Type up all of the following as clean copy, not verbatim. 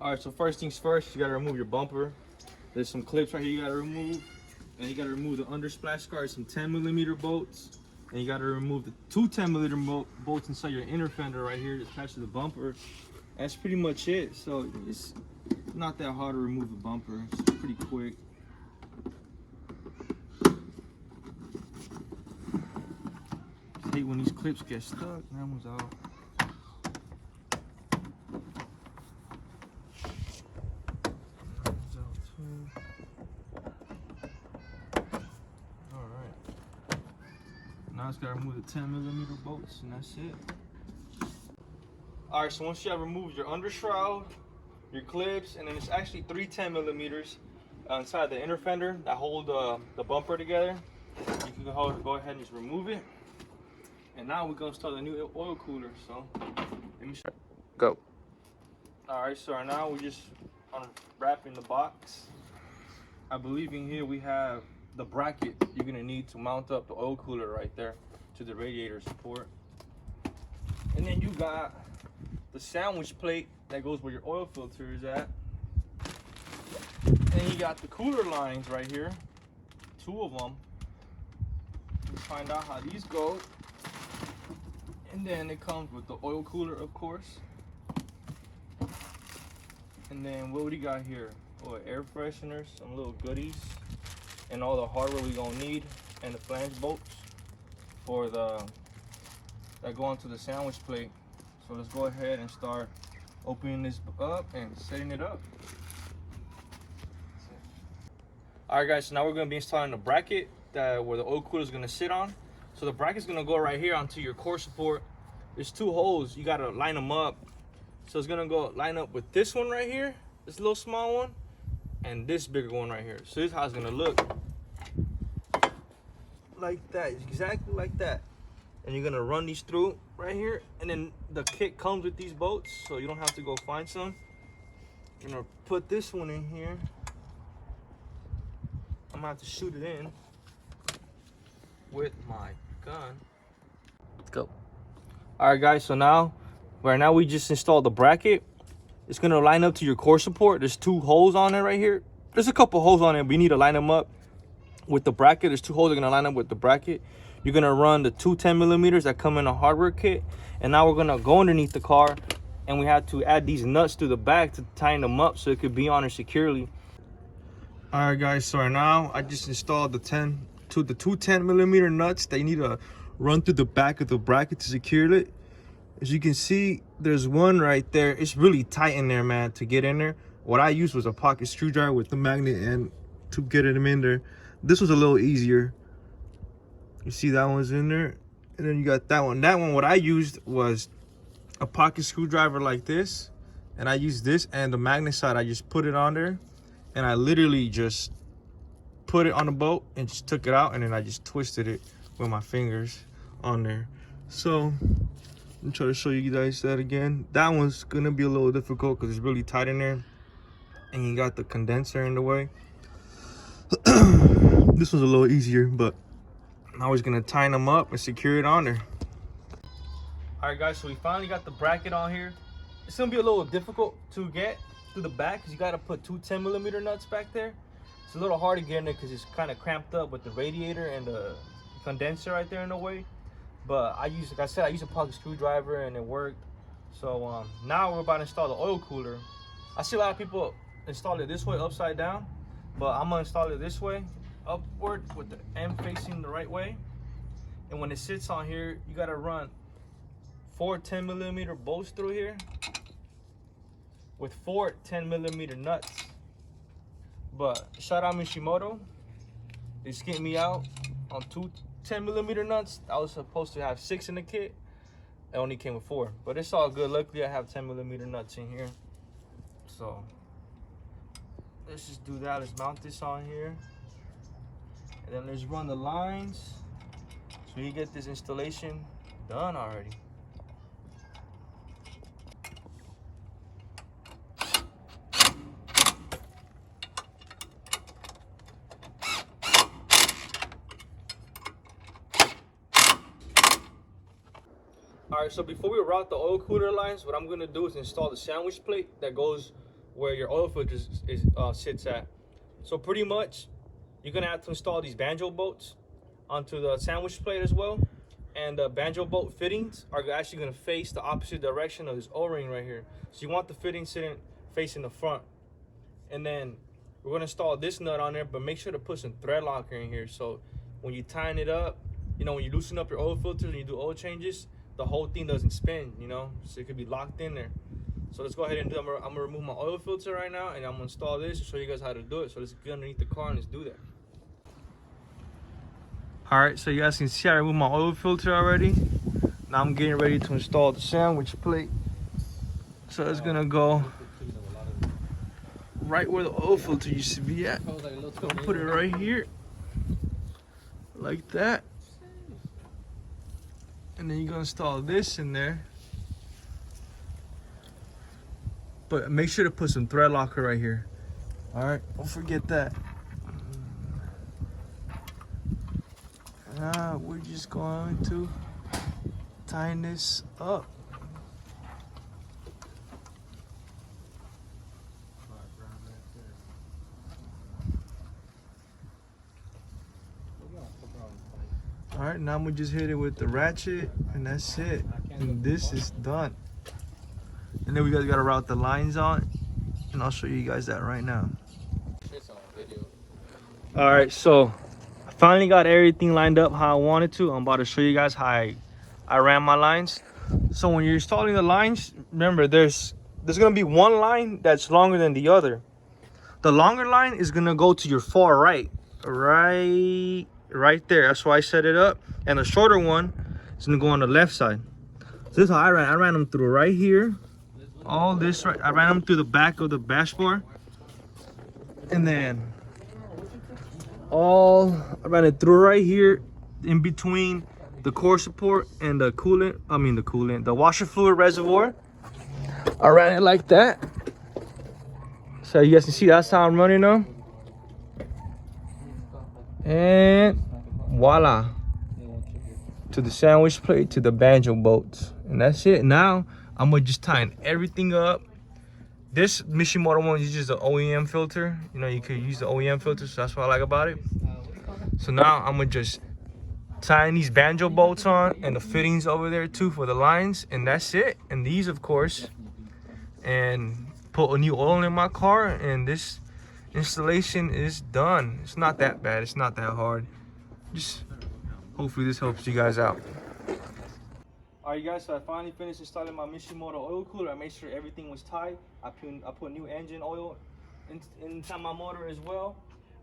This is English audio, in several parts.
Alright, so first things first, you gotta remove your bumper. There's some clips right here you gotta remove. And you gotta remove the undersplash guard, some 10mm bolts. And you gotta remove the two 10mm bolts inside your inner fender right here attached to the bumper. That's pretty much it. So it's not that hard to remove the bumper. It's pretty quick. I hate when these clips get stuck. That one's out. Now I just gotta remove the 10mm bolts and that's it. Alright, so once you have removed your undershroud, your clips, and then it's actually three 10mm inside the inner fender that hold the bumper together, you can go ahead and just remove it. And now we're gonna start a new oil cooler. So let me start. Go. Alright, so right now we're just unwrapping the box. I believe in here we have the bracket you're gonna need to mount up the oil cooler right there to the radiator support. And then you got the sandwich plate that goes where your oil filter is at. And you got the cooler lines right here, two of them. Let's find out how these go. And then it comes with the oil cooler, of course. And then what do you got here? Oh, air fresheners, some little goodies, and all the hardware we gonna need, and the flange bolts for that go onto the sandwich plate. So let's go ahead and start opening this up and setting it up. All right, guys. So now we're gonna be installing the bracket where the oil cooler is gonna sit on. So the bracket's gonna go right here onto your core support. There's two holes. You gotta line them up. So it's gonna go line up with this one right here, this little small one, and this bigger one right here. So this is how it's gonna look. Like that, exactly like that. And you're gonna run these through right here, and then the kit comes with these bolts, so you don't have to go find some. You're gonna put this one in here. I'm gonna have to shoot it in with my gun. Let's go. All right, guys. So right now we just installed the bracket. It's gonna line up to your core support. There's two holes on it right here. There's a couple holes on it, but you need to line them up with the bracket. There's two holes that are gonna line up with the bracket. You're gonna run the two 10mm that come in a hardware kit. And now we're gonna go underneath the car, and we have to add these nuts to the back to tighten them up so it could be on there securely. All right, guys. So right now I just installed the two 10mm nuts that you need to run through the back of the bracket to secure it. As you can see, there's one right there. It's really tight in there, man, to get in there. What I used was a pocket screwdriver with the magnet and to get them in there. This was a little easier. You see that one's in there, and then you got that one. That one, what I used was a pocket screwdriver like this, and I used this and the magnet side. I just put it on there, and I literally just put it on the bolt and just took it out, and then I just twisted it with my fingers on there. So I'm trying to show you guys that again. That one's gonna be a little difficult because it's really tight in there, and you got the condenser in the way. This one's a little easier, but now we're gonna tighten them up and secure it on there. All right, guys, so we finally got the bracket on here. It's gonna be a little difficult to get through the back because you gotta put two 10mm nuts back there. It's a little hard to get in there because it's kind of cramped up with the radiator and the condenser right there in the way. But like I said, I used a pocket screwdriver and it worked. So now we're about to install the oil cooler. I see a lot of people install it this way, upside down, but I'm gonna install it this way, upward, with the end facing the right way. And when it sits on here, you gotta run 4 10mm bolts through here with 4 10mm nuts. But shout out Mishimoto, they skipped me out on 2 10mm nuts. I was supposed to have 6 in the kit. It only came with 4, but it's all good. Luckily I have 10mm nuts in here. So let's just do that. Let's mount this on here, and then let's run the lines so you get this installation done already. All Alright, so before we route the oil cooler lines, what I'm going to do is install the sandwich plate that goes where your oil filter sits at. So pretty much, you're going to have to install these banjo bolts onto the sandwich plate as well. And the banjo bolt fittings are actually going to face the opposite direction of this O-ring right here. So you want the fitting facing the front. And then we're going to install this nut on there, but make sure to put some thread locker in here. So when you tighten it up, you know, when you loosen up your oil filters and you do oil changes, the whole thing doesn't spin, you know, so it could be locked in there. So let's go ahead and do it. I'm gonna remove my oil filter right now, and I'm gonna install this to show you guys how to do it. So let's get underneath the car and let's do that. All right, so you guys can see I removed my oil filter already. Now I'm getting ready to install the sandwich plate. So it's gonna go right where the oil filter used to be at. Gonna put it right here, like that. And then you're gonna install this in there. But make sure to put some thread locker right here. All right, don't forget that. We're just going to tighten this up. All right, now I'm gonna just hit it with the ratchet, and that's it. And this is done. And then we guys gotta route the lines on, and I'll show you guys that right now. All right, so I finally got everything lined up how I wanted to. I'm about to show you guys how I ran my lines. So when you're installing the lines, remember there's gonna be one line that's longer than the other. The longer line is gonna go to your far right there. That's why I set it up. And the shorter one is gonna go on the left side. So this is how I ran them through right here. All this right, I ran them through the back of the bash bar. And then I ran it through right here in between the core support and the the washer fluid reservoir. I ran it like that. So you guys can see that's how I'm running them. And voila, to the sandwich plate, to the banjo bolts, and that's it. Now I'm gonna just tighten everything up. This Mishimoto one uses the OEM filter. You know, you could use the OEM filter, so that's what I like about it. So now I'm gonna just tighten these banjo bolts on and the fittings over there too for the lines, and that's it. And these, of course, and put a new oil in my car, and this installation is done. It's not that bad, it's not that hard. Just hopefully this helps you guys out. All right, guys, so I finally finished installing my Mishimoto oil cooler. I made sure everything was tight. I put new engine oil inside my motor as well.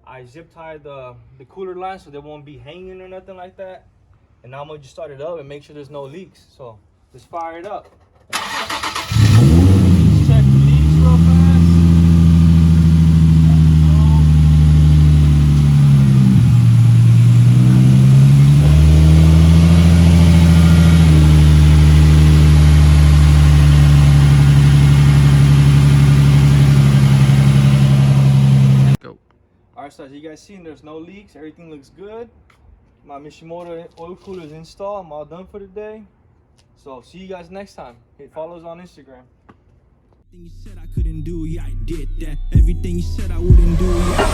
I zip tied the cooler line so they won't be hanging or nothing like that. And now I'm gonna just start it up and make sure there's no leaks. So let's fire it up. Check the leaks real fast. Alright, so as you guys seen, there's no leaks, everything looks good. My Mishimoto oil cooler is installed. I'm all done for the day. So see you guys next time. Hit follows on Instagram. Everything you said I couldn't do, yeah, I did that. Everything you said I wouldn't do, yeah.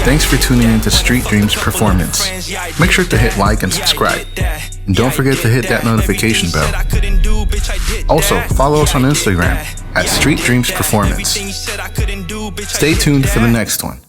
Thanks for tuning in to Street Dreams Performance. Make sure to hit like and subscribe. And don't forget to hit that notification bell. Also, follow us on Instagram at Street Dreams Performance. Stay tuned for the next one.